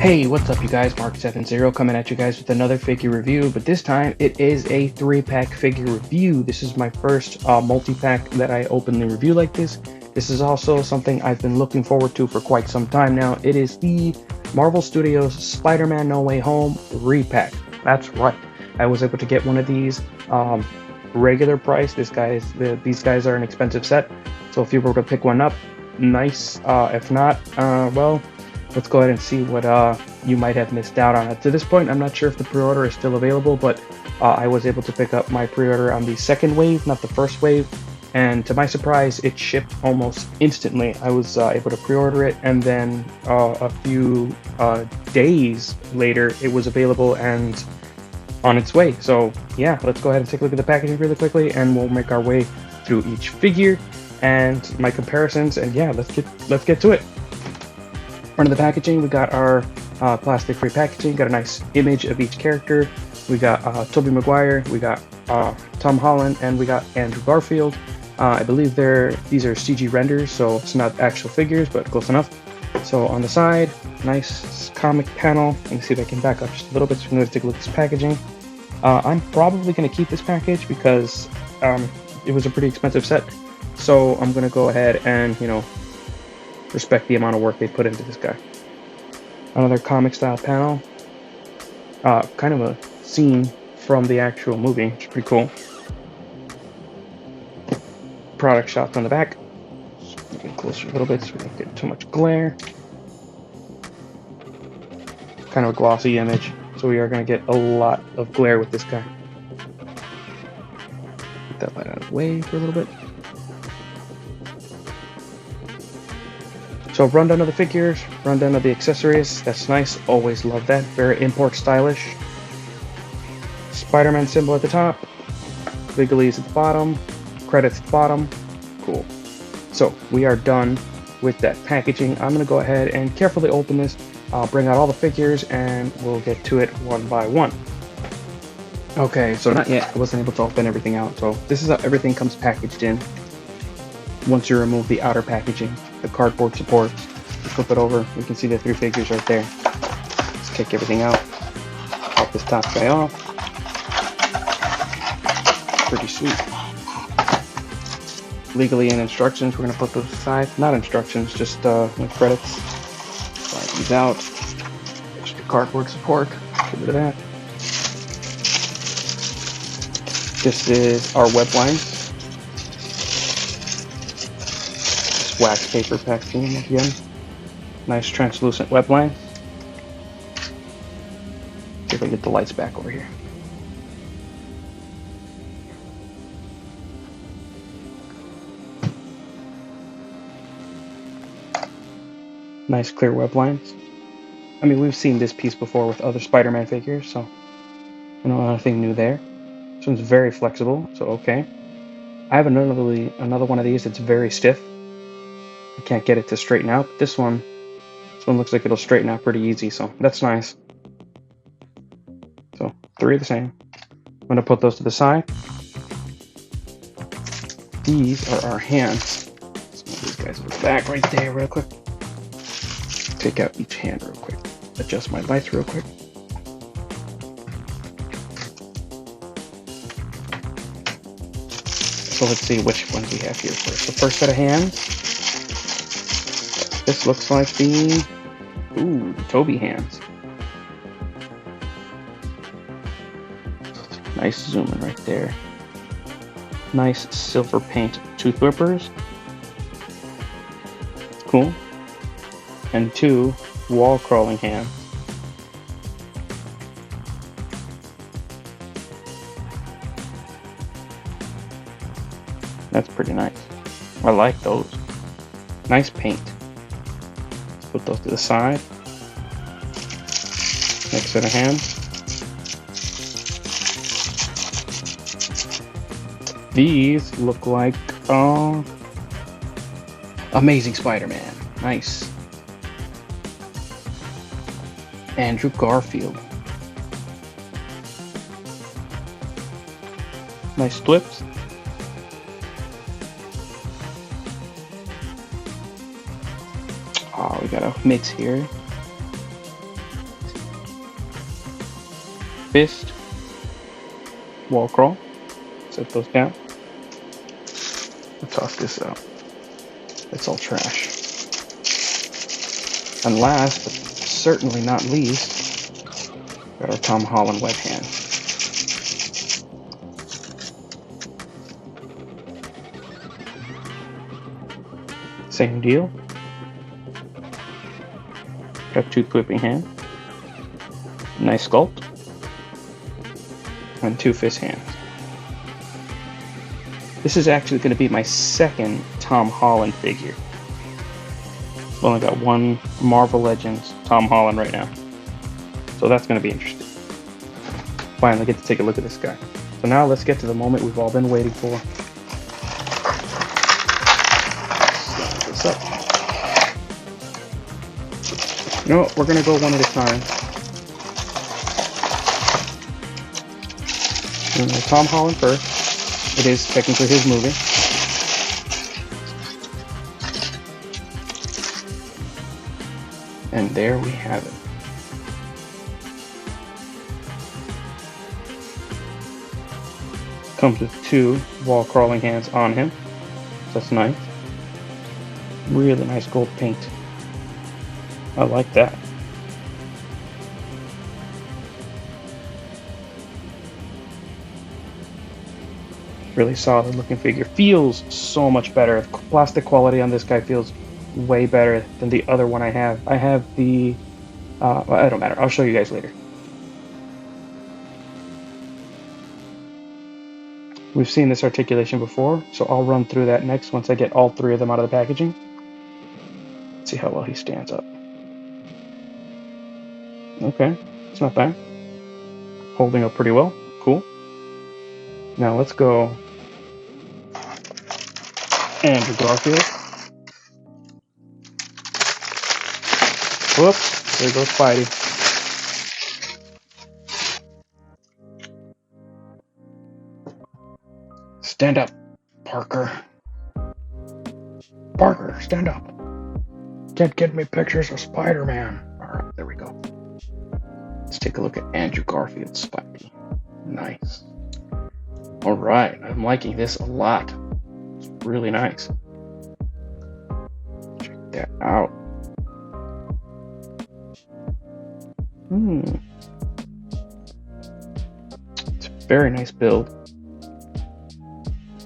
Hey, what's up you guys? Mrk7Zero coming at you guys with another figure review, but this time it is a 3-pack figure review. This is my first multi-pack that I openly review like this. This is also something I've been looking forward to for quite some time now. It is the Marvel Studios Spider-Man No Way Home repack. That's right. I was able to get one of these regular price. These guys are an expensive set, so if you were to pick one up, nice. If not, well, let's go ahead and see what you might have missed out on. To this point, I'm not sure if the pre-order is still available, but I was able to pick up my pre-order on the second wave, not the first wave, and to my surprise, it shipped almost instantly. I was able to pre-order it, and then a few days later, it was available and on its way. So yeah, let's go ahead and take a look at the packaging really quickly, and we'll make our way through each figure and my comparisons. And yeah, let's get to it. Front of the packaging, we got our plastic-free packaging. Got a nice image of each character. We got Toby Maguire, we got Tom Holland, and we got Andrew Garfield. I believe these are CG renders, so it's not actual figures, but close enough. So on the side, nice comic panel. Let me see if I can back up just a little bit so we can go take a look at this packaging. I'm probably going to keep this package because it was a pretty expensive set. So I'm going to go ahead and, respect the amount of work they put into this guy. Another comic style panel. Kind of a scene from the actual movie, which is pretty cool. Product shots on the back. Get closer a little bit so we don't get too much glare. Kind of a glossy image, so we are going to get a lot of glare with this guy. Get that light out of the way for a little bit. So rundown of the figures, rundown of the accessories. That's nice. Always love that. Very import stylish. Spider-Man symbol at the top. Legalese at the bottom. Credits at the bottom. Cool. So we are done with that packaging. I'm going to go ahead and carefully open this. I'll bring out all the figures and we'll get to it one by one. Okay, so not yet. I wasn't able to open everything out. So this is how everything comes packaged in. Once you remove the outer packaging, the cardboard support, you flip it over, you can see the 3 figures right there. Let's kick everything out. Pop this top guy off. Pretty sweet. Legally and instructions, we're going to put those aside. Not instructions, just credits. Slide these out. Extra cardboard support. Get rid of that. This is our web lines. Wax paper packaging again. Nice translucent web line. See if I get the lights back over here. Nice clear web lines. I mean, we've seen this piece before with other Spider-Man figures, so nothing new there. This one's very flexible, so okay. I have another one of these that's very stiff. I can't get it to straighten out. This one looks like it'll straighten out pretty easy, so that's nice. So 3 are the same. I'm going to put those to the side. These are our hands. Let's move these guys in the back right there real quick. Take out each hand real quick. Adjust my lights real quick. So let's see which one we have here first. The first set of hands. This looks like the Tobey hands. Nice zoom in right there. Nice silver paint tooth whippers. Cool. And 2 wall crawling hands. That's pretty nice. I like those. Nice paint. Put those to the side. Next set of hands. These look like Amazing Spider-Man. Nice. Andrew Garfield. Nice flips. We got a mix here. fist, wall crawl. Set those down. Let's toss this out. It's all trash. And last, but certainly not least, got our Tom Holland web hand. Same deal. Got two whipping hands. Nice sculpt. And two fist hands. This is actually going to be my second Tom Holland figure. I've only got one Marvel Legends Tom Holland right now. So that's going to be interesting. Finally get to take a look at this guy. So now let's get to the moment we've all been waiting for. Slide this up. No, we're going to go one at a time. Tom Holland first. It is technically his movie. And there we have it. Comes with two wall crawling hands on him. So that's nice. Really nice gold paint. I like that. Really solid looking figure. Feels so much better. The plastic quality on this guy feels way better than the other one I have. I have the... well, it don't matter. I'll show you guys later. We've seen this articulation before, so I'll run through that next once I get all three of them out of the packaging. Let's see how well he stands up. Okay, it's not bad. Holding up pretty well. Cool. Now let's go Andrew Garfield. Whoops, there goes Spidey. Stand up, Parker. Parker, stand up. Can't get me pictures of Spider-Man. Alright, there we go. Let's take a look at Andrew Garfield's Spidey. Nice. Alright, I'm liking this a lot. It's really nice. Check that out. It's a very nice build.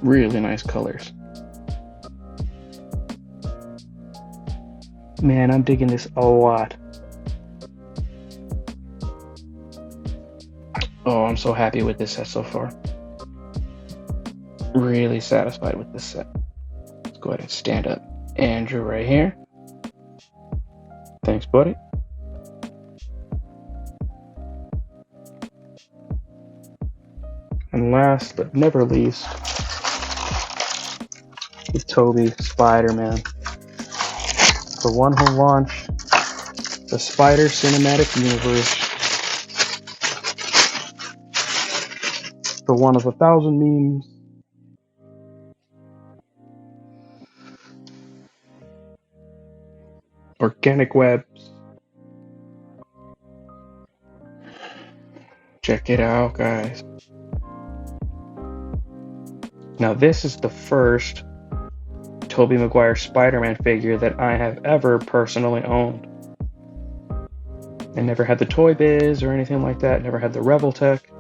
Really nice colors. Man, I'm digging this a lot. Oh, I'm so happy with this set so far. Really satisfied with this set. Let's go ahead and stand up Andrew right here. Thanks, buddy. And last but never least, the Tobey Spider-Man. The one who launched the Spider Cinematic Universe. The one of 1,000 memes. Organic webs. Check it out, guys. Now this is the first Toby Maguire Spider-Man figure that I have ever personally owned. I never had the Toy Biz or anything like that. Never had the Rebel Tech.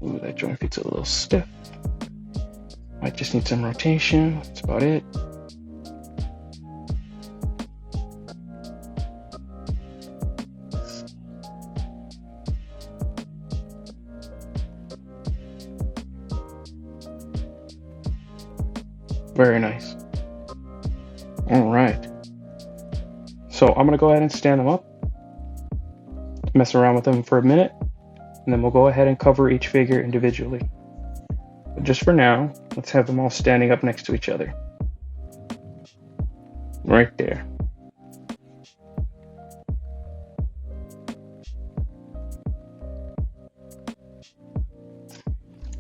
Ooh, that joint fit's a little stiff. Might just need some rotation. That's about it. Very nice. Alright. So I'm going to go ahead and stand them up. Mess around with them for a minute. And then we'll go ahead and cover each figure individually. But just for now, let's have them all standing up next to each other. Right there.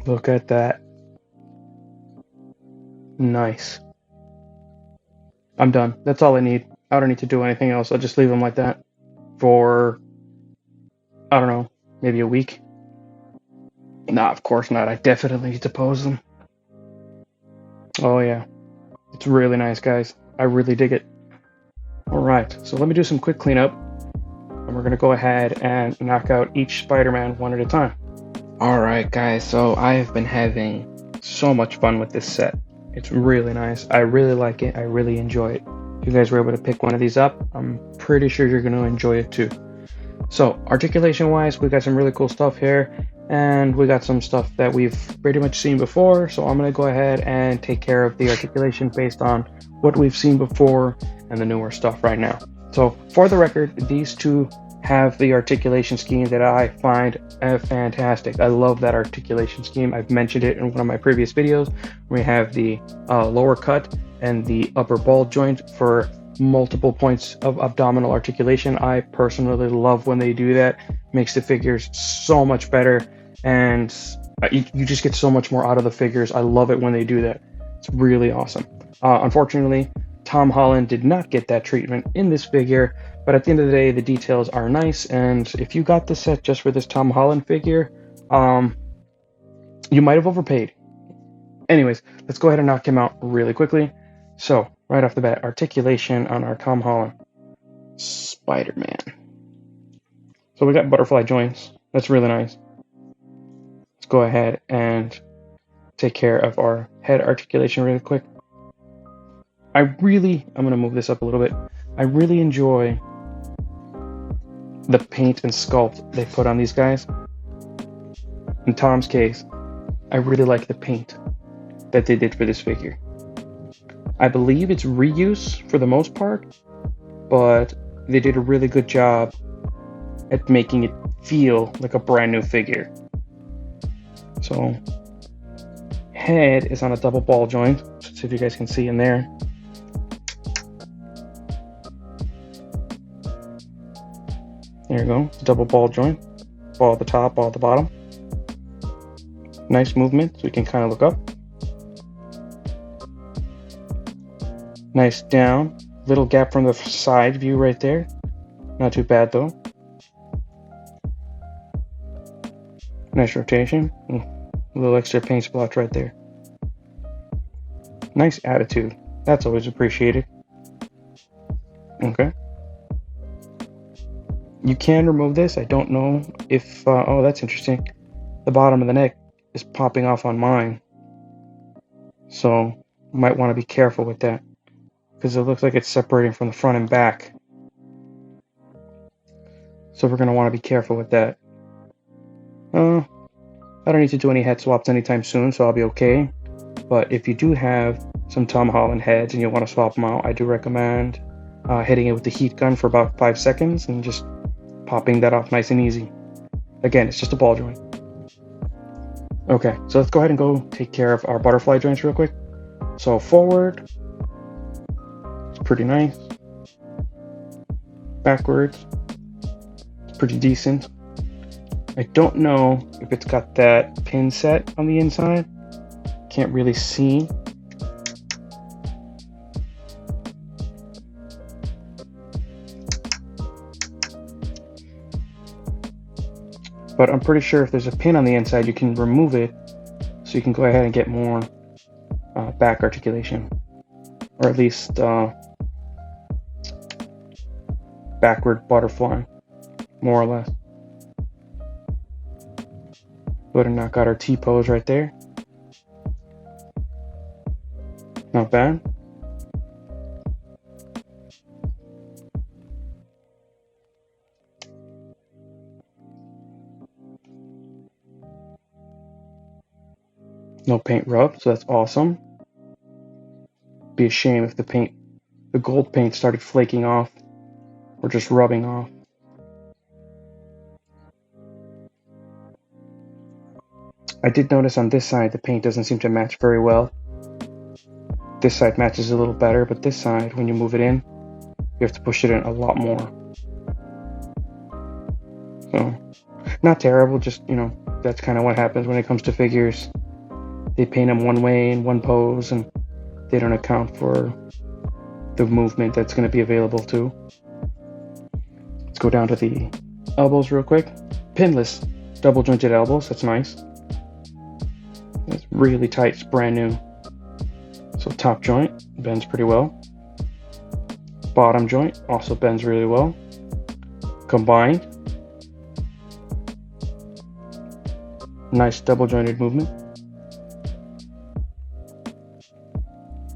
Look at that. Nice. I'm done. That's all I need. I don't need to do anything else. I'll just leave them like that for, I don't know, maybe a week. Nah, of course not. I definitely need to pose them. Oh yeah, it's really nice, guys. I really dig it. All right, so let me do some quick cleanup, and we're gonna go ahead and knock out each Spider-Man one at a time. All right, guys, so I have been having so much fun with this set. It's really nice. I really like it. I really enjoy it. If you guys were able to pick one of these up, I'm pretty sure you're going to enjoy it too. So articulation-wise, we got some really cool stuff here, and we got some stuff that we've pretty much seen before. So I'm going to go ahead and take care of the articulation based on what we've seen before and the newer stuff right now. So for the record, these two have the articulation scheme that I find fantastic. I love that articulation scheme. I've mentioned it in one of my previous videos. We have the lower cut and the upper ball joint for multiple points of abdominal articulation. I personally love when they do that. Makes the figures so much better, and you just get so much more out of the figures. I love it when they do that. It's really awesome. Unfortunately, Tom Holland did not get that treatment in this figure, but at the end of the day, the details are nice, and if you got the set just for this Tom Holland figure, you might have overpaid. Anyways, let's go ahead and knock him out really quickly. So, right off the bat, articulation on our Tom Holland Spider-Man. So we got butterfly joints. That's really nice. Let's go ahead and take care of our head articulation really quick. I'm going to move this up a little bit. I really enjoy the paint and sculpt they put on these guys. In Tom's case, I really like the paint that they did for this figure. I believe it's reuse for the most part, but they did a really good job at making it feel like a brand new figure. So, head is on a double ball joint. Let's see if you guys can see in there. There you go, it's a double ball joint. Ball at the top, ball at the bottom. Nice movement, so we can kind of look up. Nice down, little gap from the side view right there. Not too bad though. Nice rotation. A little extra paint splotch right there. Nice attitude. That's always appreciated. Okay. You can remove this. I don't know if... oh, that's interesting. The bottom of the neck is popping off on mine. So, you might want to be careful with that, because it looks like it's separating from the front and back. So we're going to want to be careful with that. I don't need to do any head swaps anytime soon, so I'll be okay. But if you do have some Tom Holland heads and you want to swap them out, I do recommend hitting it with the heat gun for about 5 seconds and just popping that off nice and easy. Again, it's just a ball joint. Okay, so let's go ahead and go take care of our butterfly joints real quick. So forward, it's pretty nice. Backwards, it's pretty decent. I don't know if it's got that pin set on the inside. Can't really see. But I'm pretty sure if there's a pin on the inside, you can remove it, so you can go ahead and get more back articulation, or at least backward butterfly, more or less. Go ahead and knock out our T-pose right there. Not bad. No paint rub, so that's awesome. Be a shame if the gold paint started flaking off or just rubbing off. I did notice on this side the paint doesn't seem to match very well. This side matches a little better, but this side, when you move it in, you have to push it in a lot more. So, not terrible, just, that's kind of what happens when it comes to figures. They paint them one way in one pose, and they don't account for the movement that's going to be available too. Let's go down to the elbows real quick. Pinless, double jointed elbows. That's nice. It's really tight. It's brand new. So top joint bends pretty well. Bottom joint also bends really well. Combined, nice double jointed movement.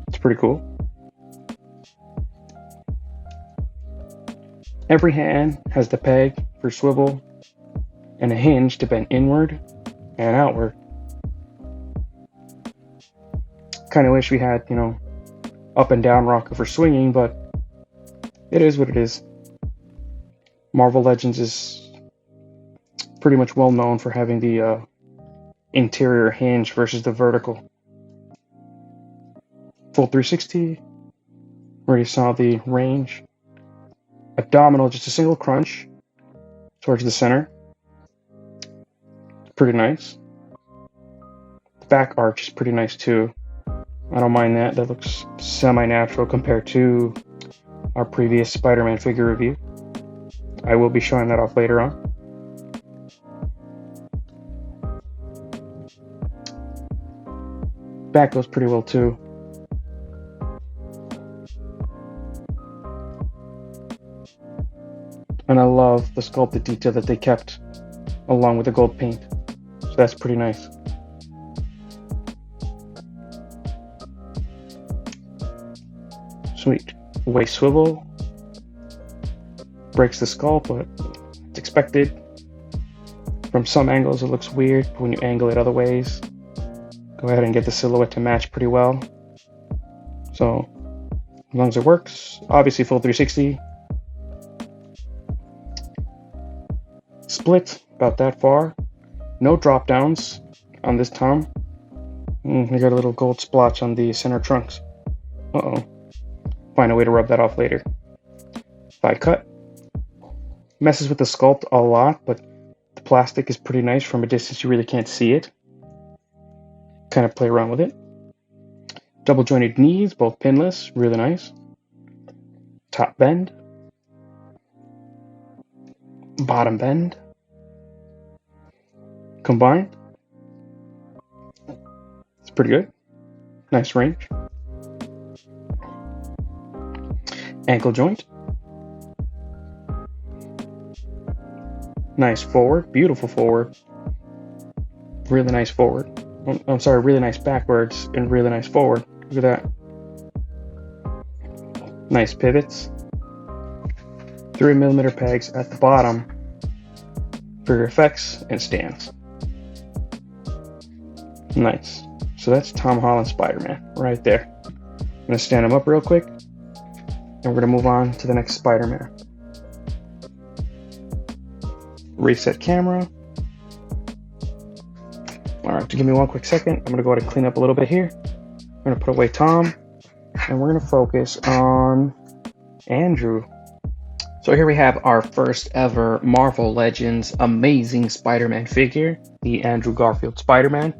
It's pretty cool. Every hand has the peg for swivel and a hinge to bend inward and outward. Kind of wish we had, up and down rocker for swinging, but it is what it is. Marvel Legends is pretty much well known for having the interior hinge versus the vertical. Full 360. Already saw the range. Abdominal, just a single crunch towards the center. Pretty nice. The back arch is pretty nice too. I don't mind that. That looks semi-natural compared to our previous Spider-Man figure review. I will be showing that off later on. Back goes pretty well too. And I love the sculpted detail that they kept along with the gold paint. So that's pretty nice. Sweet. Waist swivel. Breaks the skull, but it's expected. From some angles it looks weird, but when you angle it other ways, go ahead and get the silhouette to match pretty well. So, as long as it works, obviously full 360. Split about that far. No drop downs on this Tom. We got a little gold splotch on the center trunks. Uh-oh. Find a way to rub that off later. Thigh cut. Messes with the sculpt a lot, but the plastic is pretty nice. From a distance you really can't see it. Kind of play around with it. Double jointed knees, both pinless, really nice. Top bend. Bottom bend. Combined. It's pretty good. Nice range. Ankle joint. Nice forward. Beautiful forward. Really nice forward. I'm sorry, really nice backwards and really nice forward. Look at that. Nice pivots. 3mm pegs at the bottom for your effects and stands. Nice. So that's Tom Holland Spider-Man right there. I'm going to stand him up real quick and we're going to move on to the next Spider-Man. Reset camera. Alright, give me one quick second. I'm going to go ahead and clean up a little bit here. I'm going to put away Tom and we're going to focus on Andrew. So here we have our first ever Marvel Legends Amazing Spider-Man figure, the Andrew Garfield Spider-Man.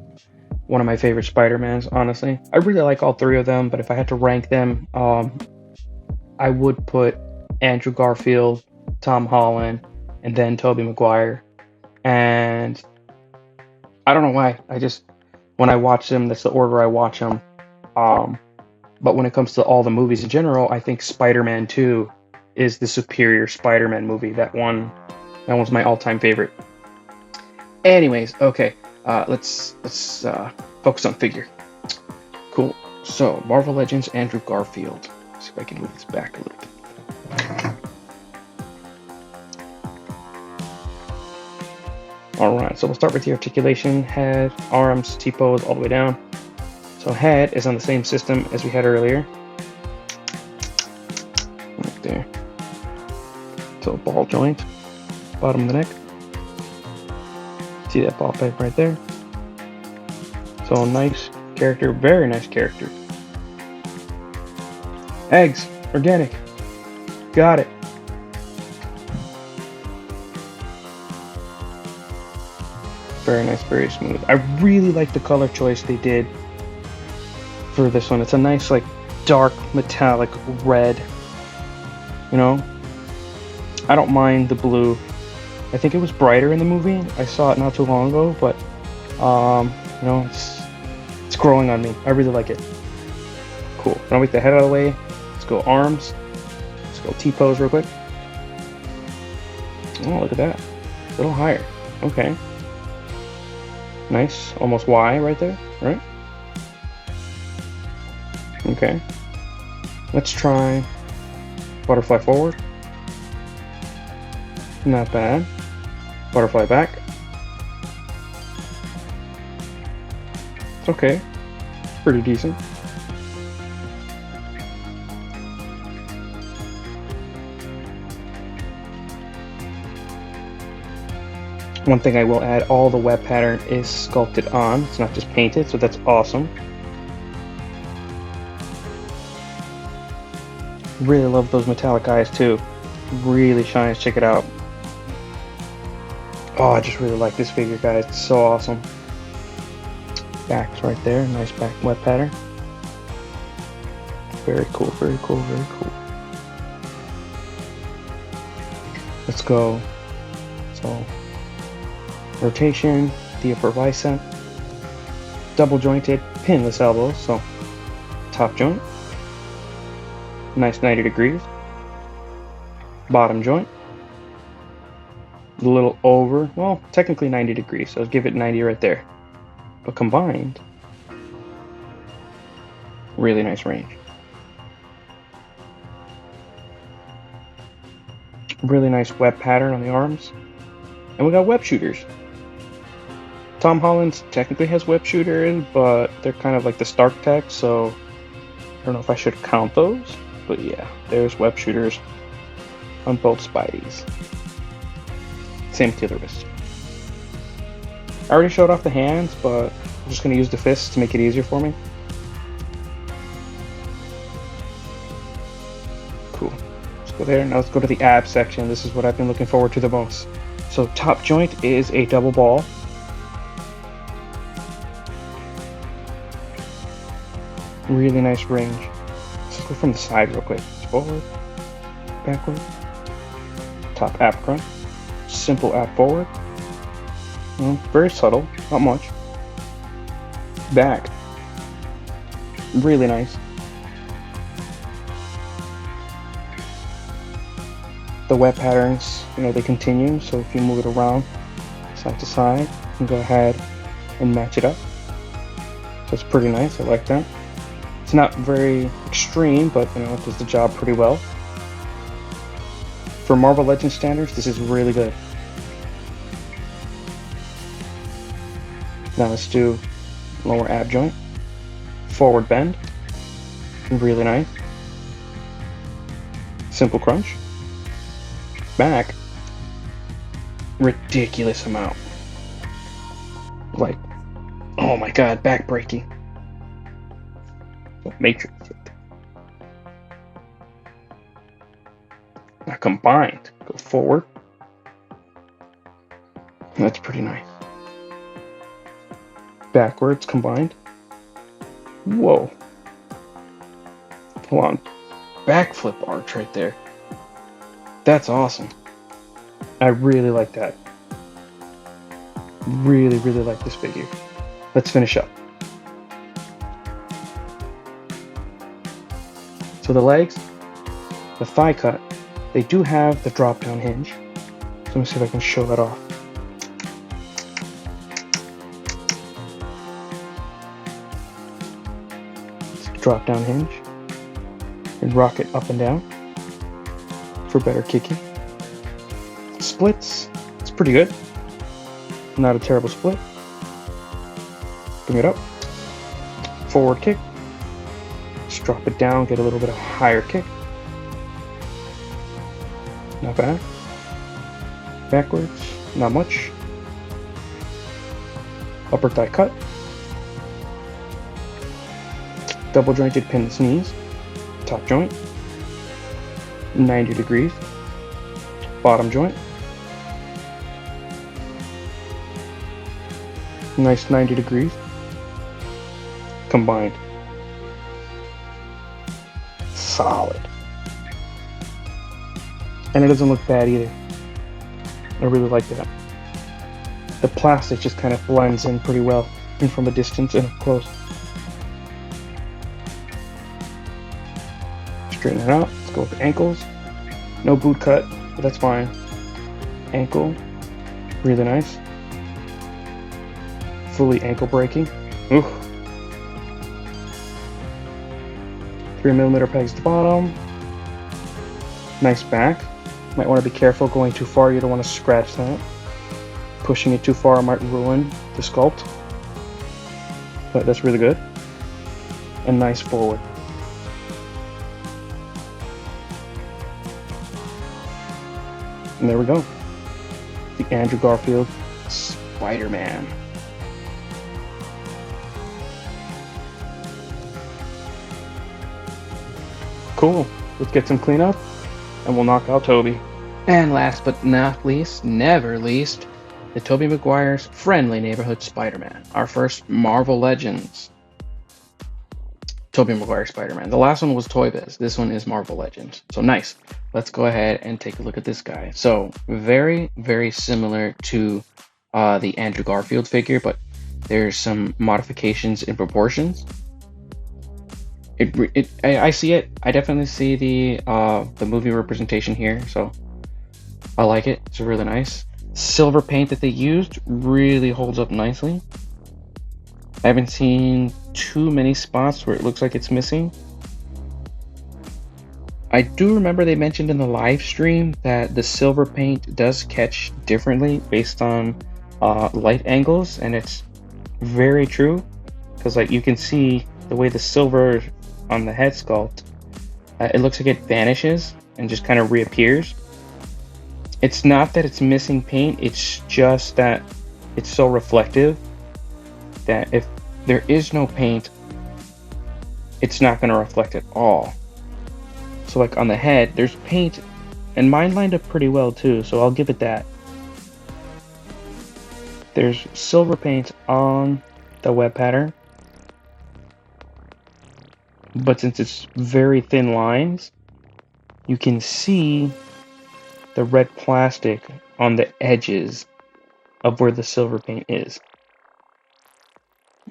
One of my favorite Spider-Mans, honestly. I really like all three of them, but if I had to rank them, I would put Andrew Garfield, Tom Holland, and then Toby Maguire. And I don't know why. When I watch them, that's the order I watch them. But when it comes to all the movies in general, I think Spider-Man 2 is the superior Spider-Man movie. That one's my all-time favorite. Anyways, okay. Let's focus on figure. Cool. So, Marvel Legends Andrew Garfield. Let's see if I can move this back a little bit. Alright, so we'll start with the articulation, head, arms, T-pose, all the way down. So head is on the same system as we had earlier. Right there. So ball joint, bottom of the neck. See that ball peg right there. So nice character, very nice character. Eggs, organic. Got it. Very nice, very smooth. I really like the color choice they did for this one. It's a nice, like, dark metallic red. You know, I don't mind the blue. I think it was brighter in the movie. I saw it not too long ago, but you know, it's growing on me. I really like it. Cool. Now we get the head out of the way. Let's go arms. Let's go T-pose real quick. Oh, look at that. A little higher. Okay. Nice. Almost Y right there, right? Okay. Let's try butterfly forward. Not bad. Butterfly back. It's okay. Pretty decent. One thing I will add, all the web pattern is sculpted on. It's not just painted, so that's awesome. Really love those metallic eyes too. Really shines, check it out. Oh, I just really like this figure, guys. It's so awesome. Back's right there, nice back web pattern. Very cool, very cool, very cool. Let's go. So, rotation, the upper bicep, double jointed, pinless elbows, so top joint, nice 90 degrees, bottom joint, a little over, well, technically 90 degrees, so give it 90 right there, but combined, really nice range. Really nice web pattern on the arms, and we got web shooters. Tom Holland technically has web shooters, but they're kind of like the Stark tech, so I don't know if I should count those. But yeah, there's web shooters on both Spideys. Same to the wrist. I already showed off the hands, but I'm just going to use the fists to make it easier for me. Cool. Let's go there. Now let's go to the ab section. This is what I've been looking forward to the most. So top joint is a double ball. Really nice range. Let's go from the side real quick. Forward, backward, top ab crunch, simple ab forward. Very subtle, not much. Back, really nice. The web patterns, they continue, so if you move it around side to side, you can go ahead and match it up. So it's pretty nice, I like that. It's not very extreme, but it does the job pretty well. For Marvel Legends standards, this is really good. Now let's do lower ab joint, forward bend, really nice. Simple crunch, back, ridiculous amount. Like, oh my god, back breaking. Matrix. Now combined, go forward. That's pretty nice. Backwards combined. Whoa. Hold on. Backflip arch right there. That's awesome. I really like that. Really, really like this figure. Let's finish up. So the legs, the thigh cut, they do have the drop down hinge. So let me see if I can show that off. It's a drop down hinge. And rock it up and down for better kicking. Splits, it's pretty good. Not a terrible split. Bring it up. Forward kick. Drop it down, get a little bit of higher kick. Not bad. Backwards, not much. Upper thigh cut. Double jointed pinless knees. Top joint. 90 degrees. Bottom joint. Nice 90 degrees. Combined. solid. And it doesn't look bad either. I really like that. The plastic just kind of blends in pretty well, and from a distance and up close. Straighten it out. Let's go with the ankles. No boot cut, but that's fine. Ankle, really nice. Fully ankle breaking. Ooh. 3mm pegs at the bottom. Nice back. Might want to be careful going too far. You don't want to scratch that. Pushing it too far might ruin the sculpt. But that's really good. And nice forward. And there we go. The Andrew Garfield Spider-Man. Cool. Let's get some cleanup and we'll knock out Tobey. And last but not least, never least, the Tobey Maguire's Friendly Neighborhood Spider-Man. Our first Marvel Legends Tobey Maguire Spider-Man. The last one was Toy Biz. This one is Marvel Legends. So nice. Let's go ahead and take a look at this guy. So very, very similar to the Andrew Garfield figure, but there's some modifications in proportions. I see it. I definitely see the movie representation here, so I like it. It's really nice. Silver paint that they used really holds up nicely. I haven't seen too many spots where it looks like it's missing. I do remember they mentioned in the live stream that the silver paint does catch differently based on light angles, and it's very true, because like you can see the way the silver on the head sculpt, it looks like it vanishes and just kind of reappears. It's not that it's missing paint, it's just that it's so reflective that if there is no paint, it's not going to reflect at all. So like on the head, there's paint, and mine lined up pretty well too, so I'll give it that. There's silver paint on the web pattern, but since it's very thin lines, you can see the red plastic on the edges of where the silver paint is.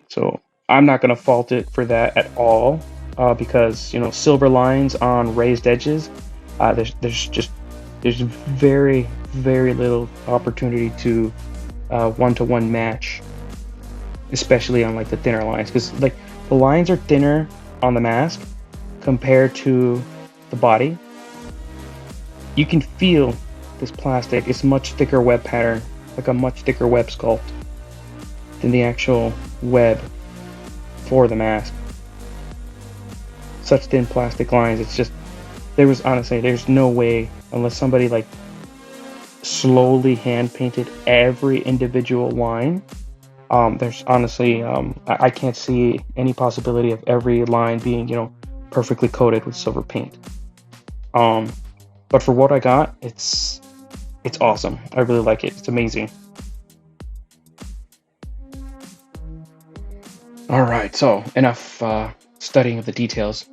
So I'm not going to fault it for that at all, because you know, silver lines on raised edges, there's very, very little opportunity to one-to-one match, especially on like the thinner lines, because like the lines are thinner on the mask compared to the body. You can feel this plastic is much thicker web pattern, like a much thicker web sculpt than the actual web for the mask. Such thin plastic lines, it's just, there's no way, unless somebody like slowly hand painted every individual line. There's honestly, I can't see any possibility of every line being, you know, perfectly coated with silver paint. But for what I got, it's awesome. I really like it. It's amazing. All right, so enough studying of the details.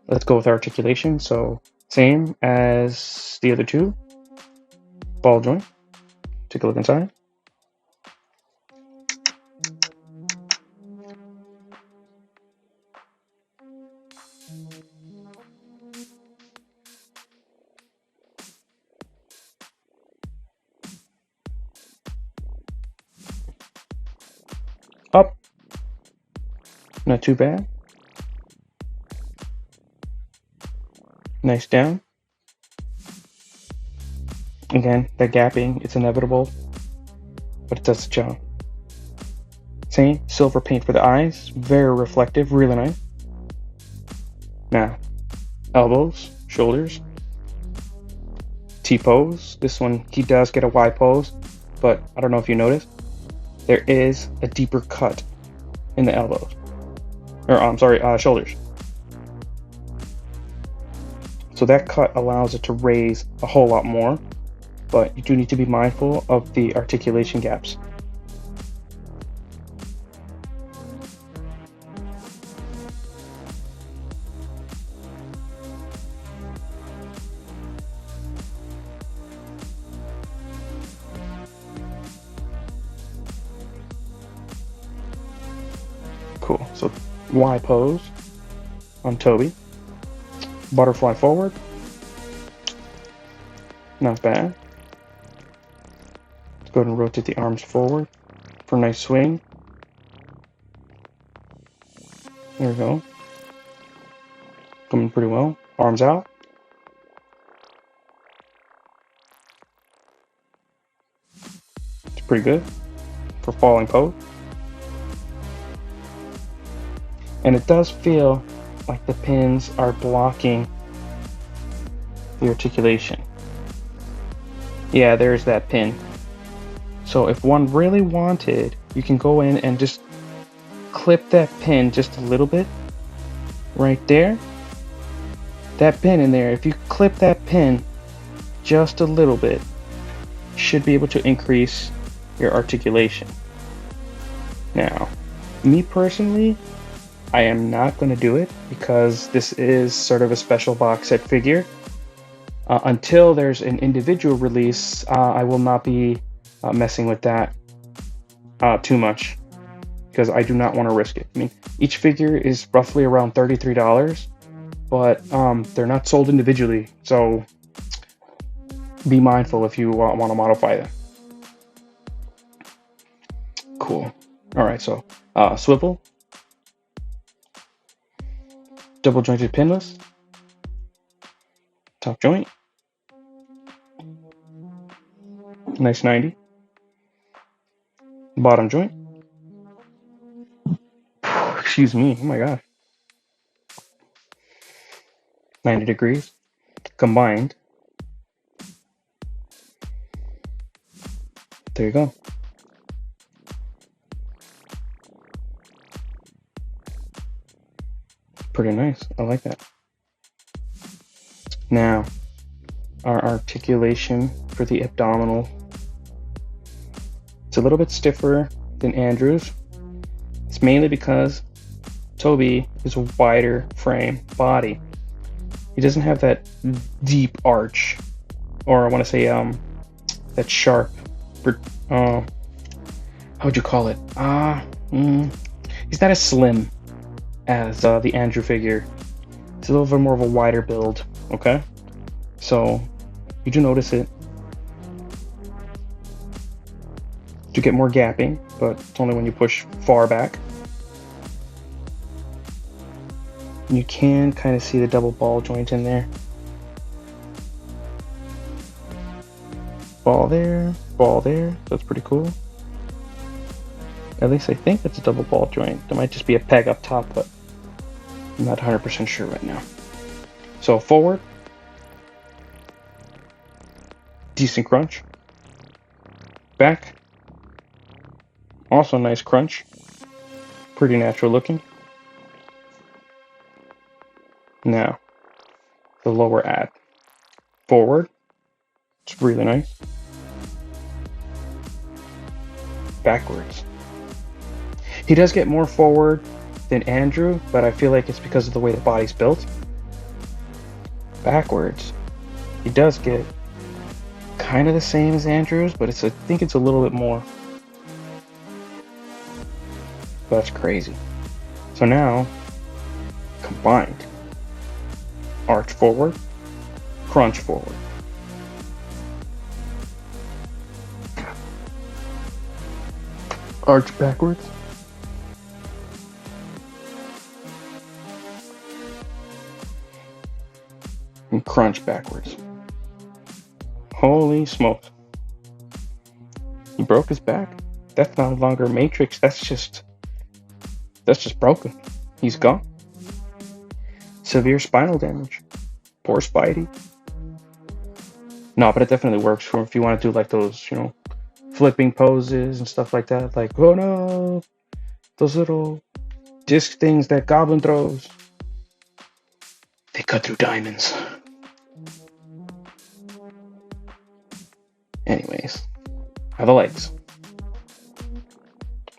Let's go with our articulation. So same as the other two. Ball joint. Take a look inside. Up. Not too bad. Nice down. Again, that gapping, it's inevitable, but it does the job. Same, silver paint for the eyes, very reflective, really nice. Now, elbows, shoulders, T-pose. This one, he does get a Y pose, but I don't know if you noticed, there is a deeper cut in the elbows. Or, I'm sorry, shoulders. So that cut allows it to raise a whole lot more, but you do need to be mindful of the articulation gaps. Cool. So Y pose on Toby. Butterfly forward. Not bad. Let's go ahead and rotate the arms forward for a nice swing. There we go. Coming pretty well. Arms out. It's pretty good for falling pose. And it does feel like the pins are blocking the articulation. Yeah, there's that pin. So if one really wanted, you can go in and just clip that pin just a little bit right there. That pin in there, if you clip that pin just a little bit, you should be able to increase your articulation. Now, me personally, I am not going to do it because this is sort of a special box set figure. Until there's an individual release, I will not be messing with that too much because I do not want to risk it. I mean, each figure is roughly around $33, but they're not sold individually, so be mindful if you want to modify them. Cool. All right, so swivel, double jointed pinless, top joint, nice 90, bottom joint, excuse me, oh my god, 90 degrees, combined, there you go. Pretty nice, I like that. Now, our articulation for the abdominal, it's a little bit stiffer than Andrew's. It's mainly because Toby is a wider frame body. He doesn't have that deep arch, or I want to say that sharp, how would you call it? He's not as slim as the Andrew figure. It's a little bit more of a wider build, okay? So you do notice it. You get more gapping, but it's only when you push far back. And you can kind of see the double ball joint in there. Ball there, that's pretty cool. At least I think it's a double ball joint. There might just be a peg up top, but I'm not 100% sure right now. So forward, decent crunch. Back, also nice crunch. Pretty natural looking. Now, the lower ab. Forward, it's really nice. Backwards. He does get more forward than Andrew, but I feel like it's because of the way the body's built. Backwards, he does get kind of the same as Andrew's, but I think it's a little bit more. That's crazy. So now, combined, arch forward, crunch forward. Arch backwards. And crunch backwards. Holy smokes. He broke his back. That's no longer Matrix, that's just broken. He's gone. Severe spinal damage. Poor Spidey. No, but it definitely works for if you want to do like those, flipping poses and stuff like that. Like, oh no, those little disc things that Goblin throws. They cut through diamonds. Anyways, how are the legs?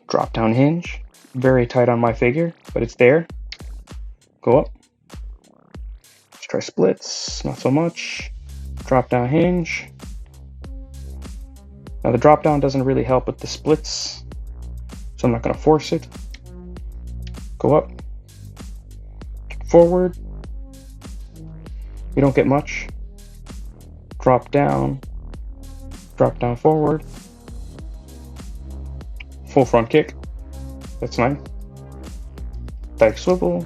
Drop down hinge. Very tight on my figure, but it's there. Go up. Let's try splits. Not so much. Drop down hinge. Now the drop down doesn't really help with the splits, so I'm not going to force it. Go up, forward, you don't get much, drop down forward, full front kick, that's nice, back swivel,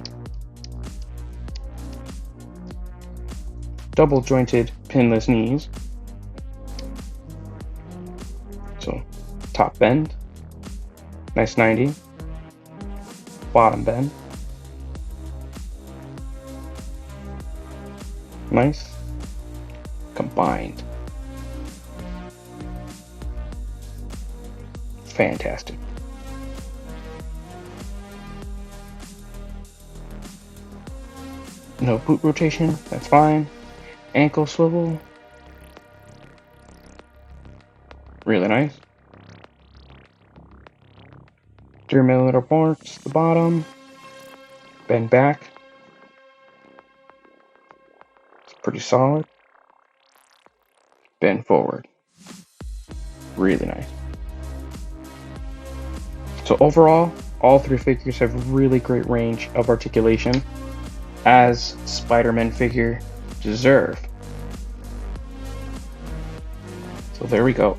double jointed pinless knees, so top bend, nice 90, bottom bend, nice, combined, fantastic. No boot rotation, that's fine. Ankle swivel, really nice. 3mm marks, the bottom, bend back, it's pretty solid. Bend forward, really nice. So overall, all three figures have really great range of articulation, as Spider-Man figure deserve. So there we go.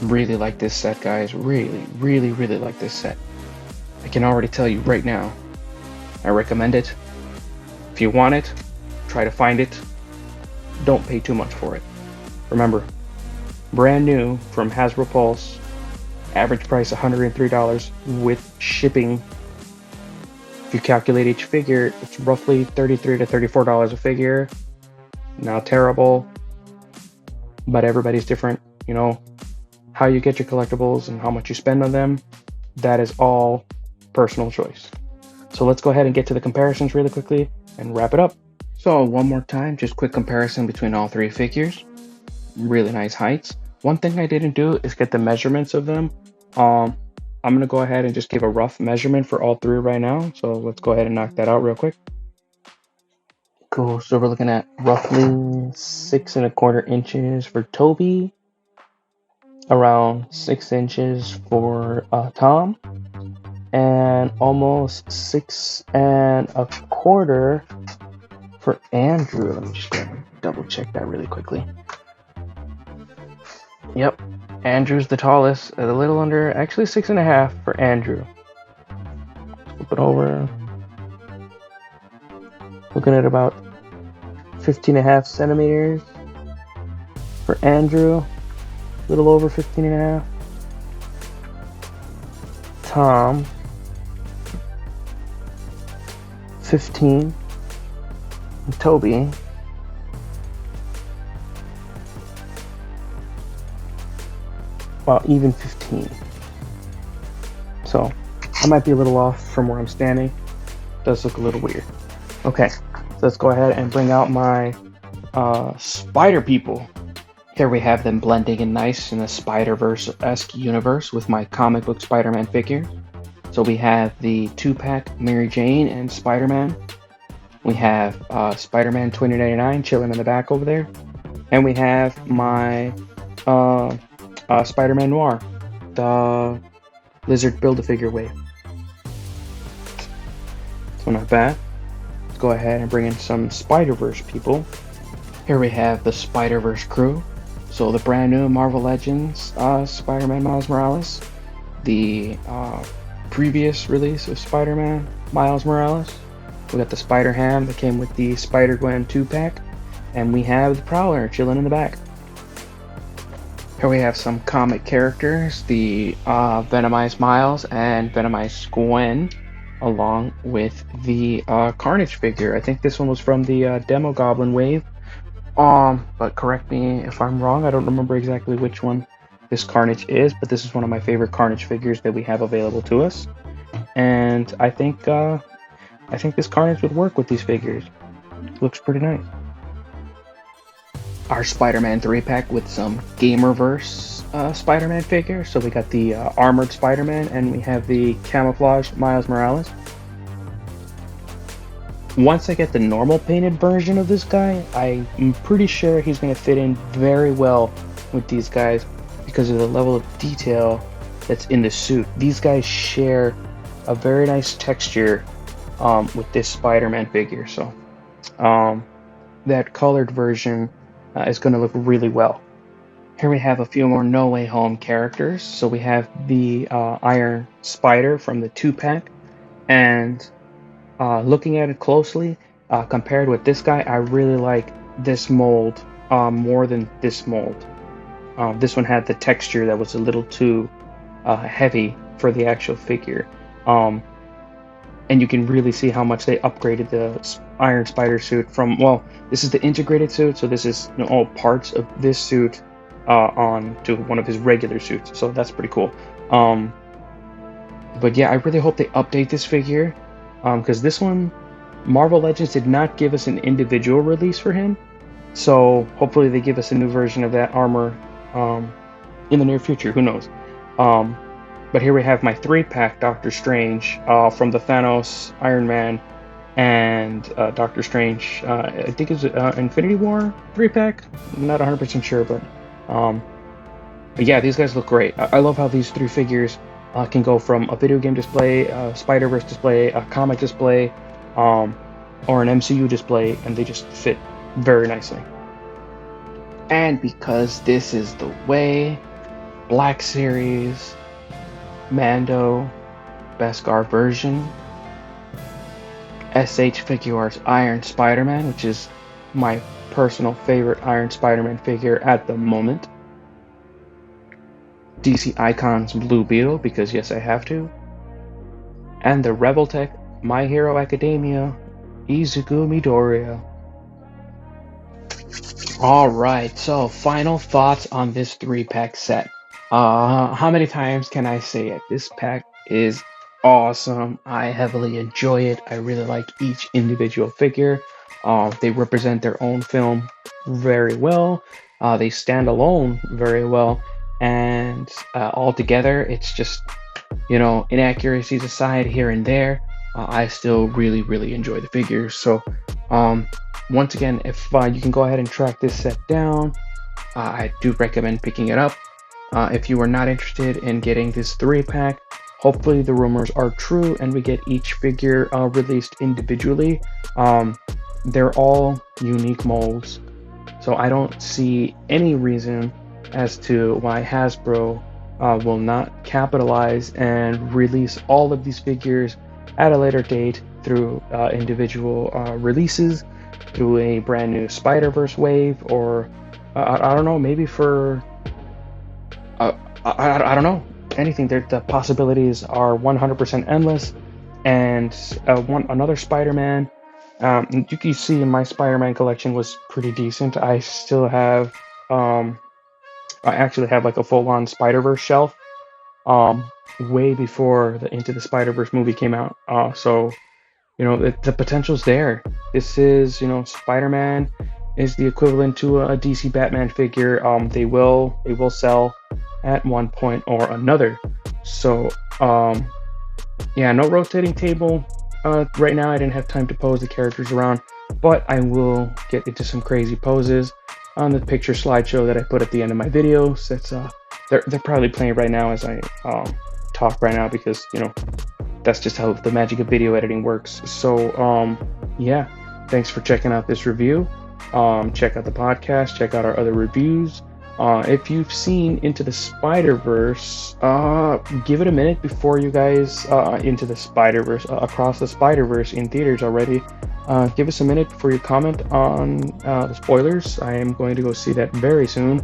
Really like this set, guys. Really like this set. I can already tell you right now, I recommend it. If you want it, try to find it. Don't pay too much for it. Remember, brand new from Hasbro Pulse, average price $103 with shipping. If you calculate each figure, it's roughly $33 to $34 a figure. Not terrible, but everybody's different. You know, how you get your collectibles and how much you spend on them, that is all personal choice. So let's go ahead and get to the comparisons really quickly and wrap it up. So one more time, just quick comparison between all three figures. Really nice heights. One thing I didn't do is get the measurements of them. I'm gonna go ahead and just give a rough measurement for all three right now. So let's go ahead and knock that out real quick. Cool, so we're looking at roughly 6¼ inches for Toby, around 6 inches for Tom, and almost 6¼ for Andrew. Let me just go and double check that really quickly. Yep, Andrew's the tallest, a little under, actually 6½ for Andrew. Flip it over. Looking at about 15½ centimeters for Andrew. A little over 15½. Tom, 15. And Toby, well, even 15. So I might be a little off from where I'm standing. Does look a little weird. Okay, so let's go ahead and bring out my spider people. Here we have them blending in nice in a Spider-Verse-esque universe with my comic book Spider-Man figure. So we have the 2-pack Mary Jane and Spider-Man. We have Spider-Man 2099 chilling in the back over there. And we have my Spider-Man Noir, the Lizard Build-A-Figure wave. So not bad. Let's go ahead and bring in some Spider-Verse people. Here we have the Spider-Verse crew. So the brand new Marvel Legends Spider-Man Miles Morales, the previous release of Spider-Man Miles Morales. We got the Spider-Ham that came with the Spider-Gwen 2-pack, and we have the Prowler chilling in the back. Here we have some comic characters, the Venomized Miles and Venomized Gwen, along with the Carnage figure. I think this one was from the Demo Goblin wave. But correct me if I'm wrong. I don't remember exactly which one this Carnage is, but this is one of my favorite Carnage figures that we have available to us. And I think this Carnage would work with these figures. Looks pretty nice. Our Spider-Man 3-pack with some Gamerverse Spider-Man figures. So we got the armored Spider-Man and we have the camouflaged Miles Morales. Once I get the normal painted version of this guy, I'm pretty sure he's going to fit in very well with these guys because of the level of detail that's in the suit. These guys share a very nice texture with this Spider-Man figure. So that colored version is going to look really well. Here we have a few more No Way Home characters. So we have the Iron Spider from the 2-pack, and looking at it closely, compared with this guy, I really like this mold more than this mold. This one had the texture that was a little too heavy for the actual figure. And you can really see how much they upgraded the Iron Spider suit from, well, this is the integrated suit, so this is all parts of this suit on to one of his regular suits, so that's pretty cool. But yeah, I really hope they update this figure, because this one, Marvel Legends did not give us an individual release for him, so hopefully they give us a new version of that armor in the near future, who knows. But here we have my 3-pack Doctor Strange from the Thanos, Iron Man, and Doctor Strange. I think it's Infinity War 3-pack. I'm not 100% sure, but yeah, these guys look great. I love how these 3 figures can go from a video game display, a Spider-Verse display, a comic display, or an MCU display, and they just fit very nicely. And because this is the way, Black Series, Mando, Beskar version, SH Figuarts Iron Spider-Man, which is my personal favorite Iron Spider-Man figure at the moment, DC Icons Blue Beetle, because yes, I have to, and the Rebel Tech My Hero Academia Izuku Midoriya. Alright, so final thoughts on this 3-pack set. How many times can I say it? This pack is awesome. I heavily enjoy it. I really like each individual figure. They represent their own film very well. They stand alone very well. And all together, it's just, inaccuracies aside here and there, I still really, really enjoy the figures. So, once again, if you can go ahead and track this set down, I do recommend picking it up. If you are not interested in getting this 3-pack, hopefully the rumors are true and we get each figure released individually. They're all unique molds, so I don't see any reason as to why Hasbro will not capitalize and release all of these figures at a later date through individual releases, through a brand new Spider-Verse wave, or I don't know, maybe for I don't know, anything. The possibilities are 100% endless. And another Spider-Man. You can see my Spider-Man collection was pretty decent. I still have, I actually have like a full-on Spider-Verse shelf, way before the Into the Spider-Verse movie came out. So, the potential's there. This is, Spider-Man is the equivalent to a DC Batman figure. They will sell at one point or another. So, yeah, no rotating table. Right now, I didn't have time to pose the characters around, but I will get into some crazy poses on the picture slideshow that I put at the end of my videos. That's they're probably playing right now as I talk right now, because that's just how the magic of video editing works. So yeah, thanks for checking out this review. Check out the podcast, check out our other reviews. If you've seen Into the Spider-Verse, give it a minute before you guys Into the Spider-Verse, Across the Spider-Verse in theaters already. Give us a minute before you comment on the spoilers. I am going to go see that very soon,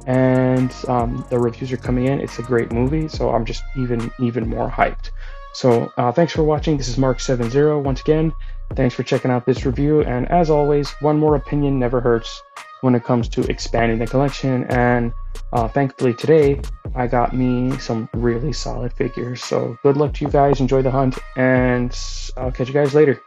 and the reviews are coming in. It's a great movie, so I'm just even more hyped. So thanks for watching. This is Mrk7Zero once again. Thanks for checking out this review, and as always, one more opinion never hurts when it comes to expanding the collection. And thankfully today I got me some really solid figures. So good luck to you guys, enjoy the hunt, and I'll catch you guys later.